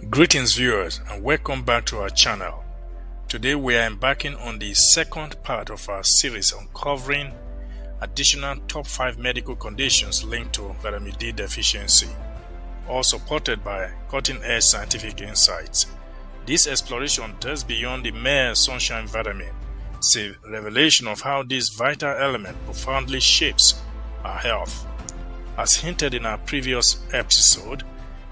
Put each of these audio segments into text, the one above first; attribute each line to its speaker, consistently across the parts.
Speaker 1: Greetings viewers, and welcome back to our channel. Today we are embarking on the second part of our series uncovering additional top 5 medical conditions linked to vitamin D deficiency, all supported by cutting-edge scientific insights. This exploration does beyond the mere sunshine vitamin. It's a revelation of how this vital element profoundly shapes our health. As hinted in our previous episode,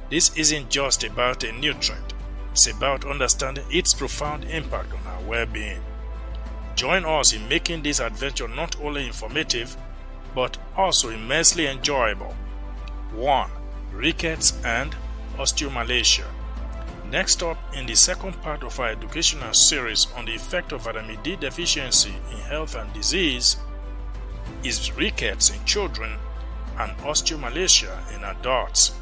Speaker 1: this isn't just about a nutrient, it's about understanding its profound impact on our well-being. Join us in making this adventure not only informative, but also immensely enjoyable. 1. Rickets and Osteomalacia. Next up in the second part of our educational series on the effect of vitamin D deficiency in health and disease is rickets in children and osteomalacia in adults.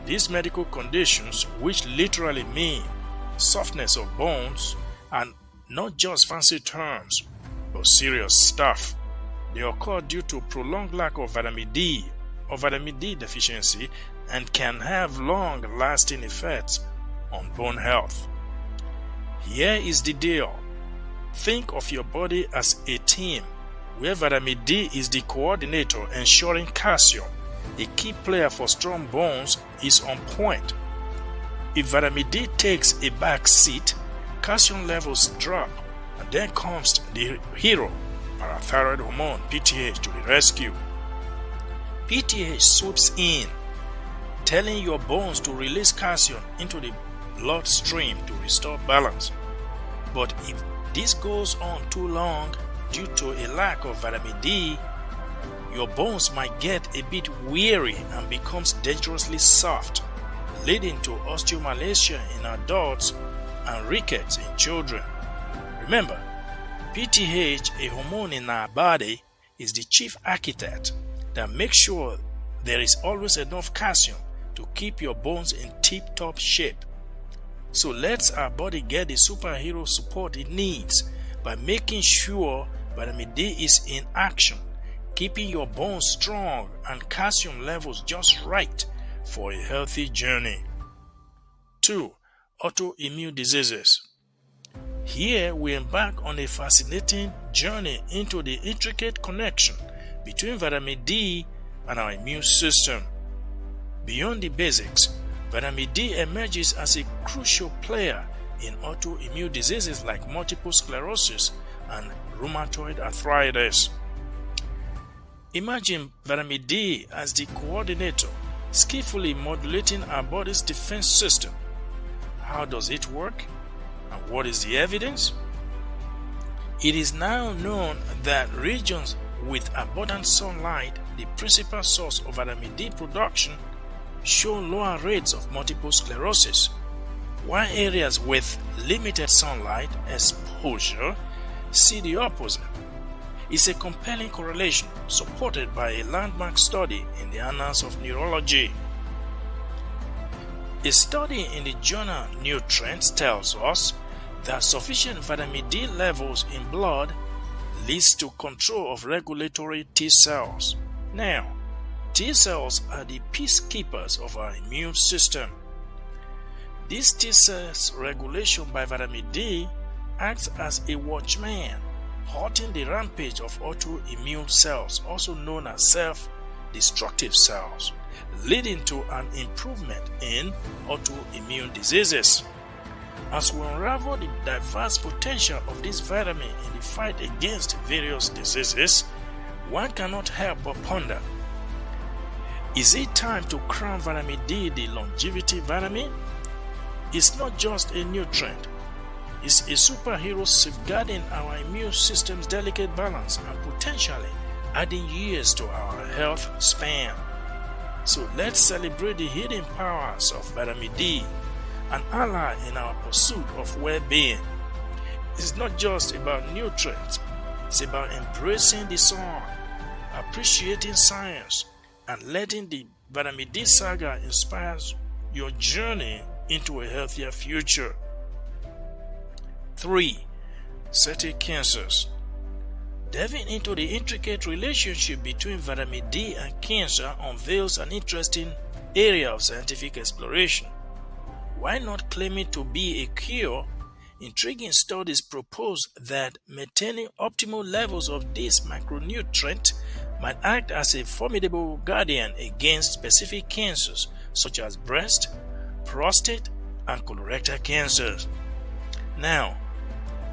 Speaker 1: These medical conditions, which literally mean softness of bones, are not just fancy terms, but serious stuff. They occur due to prolonged lack of vitamin D or vitamin D deficiency and can have long-lasting effects on bone health. Here is the deal. Think of your body as a team, where vitamin D is the coordinator ensuring calcium, a key player for strong bones, is on point. If vitamin D takes a back seat, calcium levels drop, and then comes the hero, parathyroid hormone PTH, to the rescue. PTH swoops in, telling your bones to release calcium into the bloodstream to restore balance. But if this goes on too long due to a lack of vitamin D, your bones might get a bit weary and becomes dangerously soft, leading to osteomalacia in adults and rickets in children. Remember, PTH, a hormone in our body, is the chief architect that makes sure there is always enough calcium to keep your bones in tip-top shape. So let's our body get the superhero support it needs by making sure vitamin D is in action, keeping your bones strong and calcium levels just right for a healthy journey. 2. Autoimmune diseases. Here we embark on a fascinating journey into the intricate connection between vitamin D and our immune system. Beyond the basics, vitamin D emerges as a crucial player in autoimmune diseases like multiple sclerosis and rheumatoid arthritis. Imagine vitamin D as the coordinator, skillfully modulating our body's defense system. How does it work? And what is the evidence? It is now known that regions with abundant sunlight, the principal source of vitamin D production, show lower rates of multiple sclerosis, while areas with limited sunlight exposure see the opposite. It's a compelling correlation supported by a landmark study in the Annals of Neurology. A study in the journal Nutrients tells us that sufficient vitamin D levels in blood leads to control of regulatory T cells. Now, T cells are the peacekeepers of our immune system. This T cells regulation by vitamin D acts as a watchman, halting the rampage of autoimmune cells, also known as self-destructive cells, leading to an improvement in autoimmune diseases. As we unravel the diverse potential of this vitamin in the fight against various diseases, one cannot help but ponder, is it time to crown vitamin D the longevity vitamin? It's not just a nutrient. It's a superhero safeguarding our immune system's delicate balance and potentially adding years to our health span. So let's celebrate the hidden powers of vitamin D, an ally in our pursuit of well-being. It's not just about nutrients, it's about embracing the sun, appreciating science, and letting the vitamin D saga inspire your journey into a healthier future. 3. Certain cancers. Delving into the intricate relationship between vitamin D and cancer unveils an interesting area of scientific exploration. While not claiming to be a cure, intriguing studies propose that maintaining optimal levels of this micronutrient might act as a formidable guardian against specific cancers such as breast, prostate, and colorectal cancers. Now,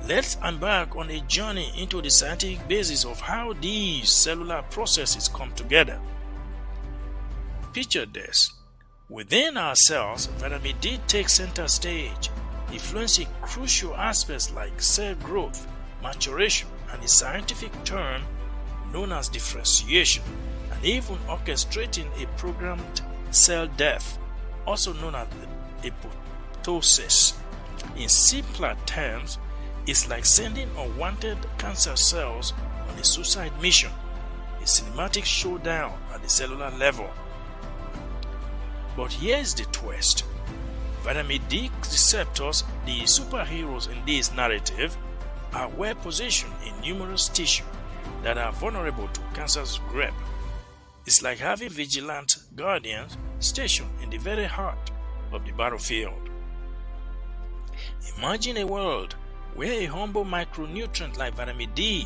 Speaker 1: let's embark on a journey into the scientific basis of how these cellular processes come together. Picture this. Within our cells, vitamin D takes center stage, influencing crucial aspects like cell growth, maturation, and the scientific term known as differentiation, and even orchestrating a programmed cell death, also known as apoptosis. In simpler terms, it's like sending unwanted cancer cells on a suicide mission, a cinematic showdown at the cellular level. But here's the twist. Vitamin D receptors, the superheroes in this narrative, are well positioned in numerous tissues that are vulnerable to cancer's grip. It's like having vigilant guardians stationed in the very heart of the battlefield. Imagine a world where a humble micronutrient like vitamin D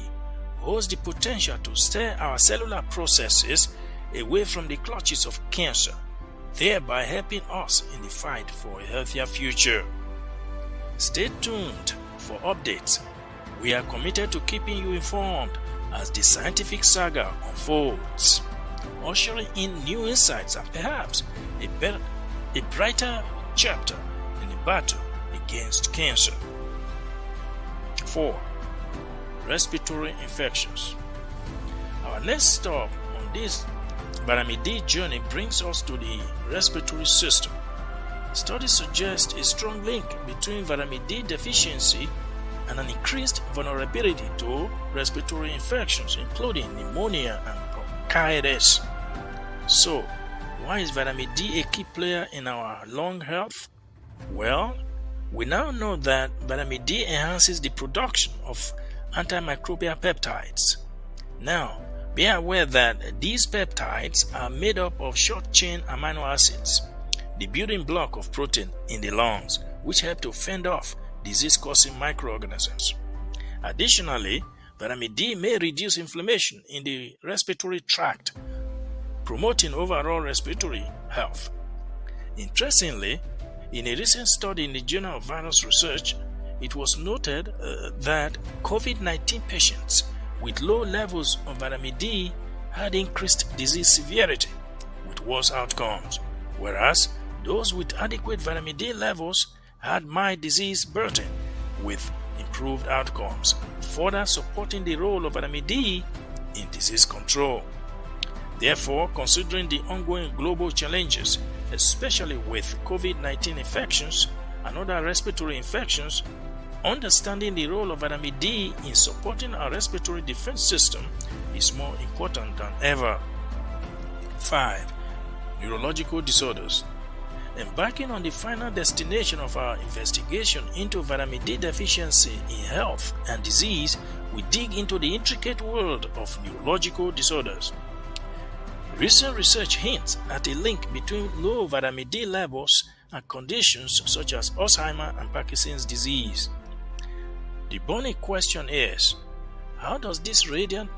Speaker 1: holds the potential to steer our cellular processes away from the clutches of cancer, thereby helping us in the fight for a healthier future. Stay tuned for updates. We are committed to keeping you informed as the scientific saga unfolds, ushering in new insights and perhaps a brighter chapter in the battle against cancer. 4. Respiratory infections. Our next stop on this vitamin D journey brings us to the respiratory system. Studies suggest a strong link between vitamin D deficiency and an increased vulnerability to respiratory infections, including pneumonia and bronchitis. So, why is vitamin D a key player in our lung health? Well, we now know that vitamin D enhances the production of antimicrobial peptides. Now, be aware that these peptides are made up of short-chain amino acids, the building block of protein in the lungs, which help to fend off disease-causing microorganisms. Additionally, vitamin D may reduce inflammation in the respiratory tract, promoting overall respiratory health. Interestingly, in a recent study in the Journal of Virus Research, it was noted that COVID-19 patients with low levels of vitamin D had increased disease severity with worse outcomes, whereas those with adequate vitamin D levels had mild disease burden with improved outcomes, further supporting the role of vitamin D in disease control. Therefore, considering the ongoing global challenges, especially with COVID-19 infections and other respiratory infections, understanding the role of vitamin D in supporting our respiratory defense system is more important than ever. 5. Neurological disorders. Embarking on the final destination of our investigation into vitamin D deficiency in health and disease, we dig into the intricate world of neurological disorders. Recent research hints at a link between low vitamin D levels and conditions such as Alzheimer and Parkinson's disease. The burning question is, how does this radiant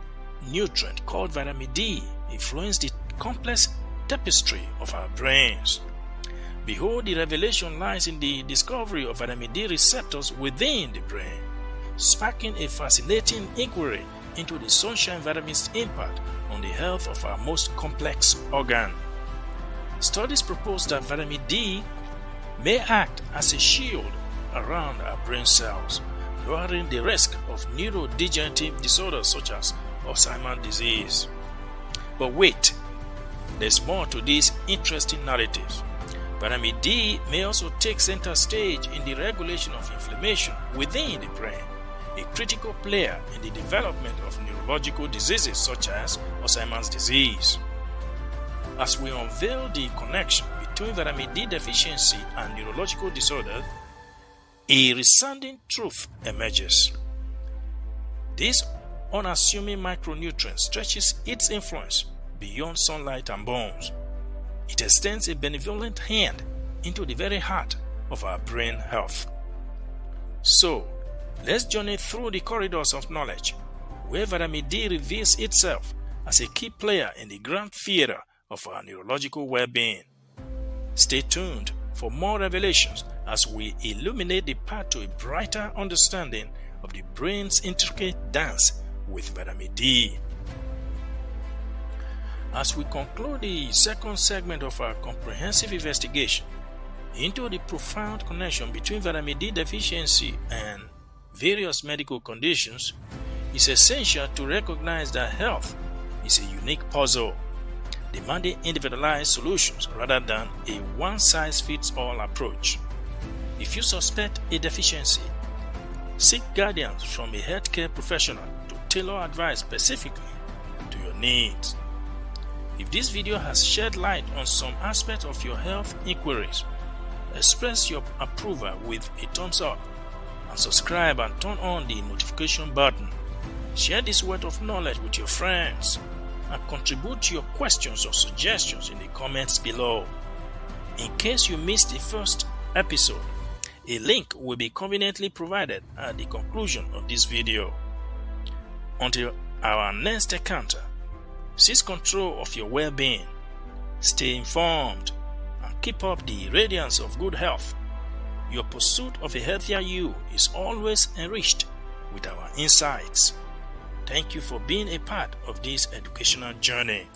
Speaker 1: nutrient called vitamin D influence the complex tapestry of our brains? Behold, the revelation lies in the discovery of vitamin D receptors within the brain, sparking a fascinating inquiry into the sunshine vitamin's impact on the health of our most complex organ. Studies propose that vitamin D may act as a shield around our brain cells, lowering the risk of neurodegenerative disorders such as Alzheimer's disease. But wait, there's more to these interesting narratives. Vitamin D may also take center stage in the regulation of inflammation within the brain, a critical player in the development of neurological diseases such as Alzheimer's disease. As we unveil the connection between vitamin D deficiency and neurological disorders, a resounding truth emerges. This unassuming micronutrient stretches its influence beyond sunlight and bones. It extends a benevolent hand into the very heart of our brain health. So, let's journey through the corridors of knowledge, where vitamin D reveals itself as a key player in the grand theater of our neurological well-being. Stay tuned for more revelations as we illuminate the path to a brighter understanding of the brain's intricate dance with vitamin D. As we conclude the second segment of our comprehensive investigation into the profound connection between vitamin D deficiency and various medical conditions, it's essential to recognize that health is a unique puzzle, demanding individualized solutions rather than a one-size-fits-all approach. If you suspect a deficiency, seek guidance from a healthcare professional to tailor advice specifically to your needs. If this video has shed light on some aspect of your health inquiries, express your approval with a thumbs up and subscribe and turn on the notification button. Share this word of knowledge with your friends and contribute your questions or suggestions in the comments below. In case you missed the first episode, a link will be conveniently provided at the conclusion of this video. Until our next encounter, seize control of your well-being, stay informed, and keep up the radiance of good health. Your pursuit of a healthier you is always enriched with our insights. Thank you for being a part of this educational journey.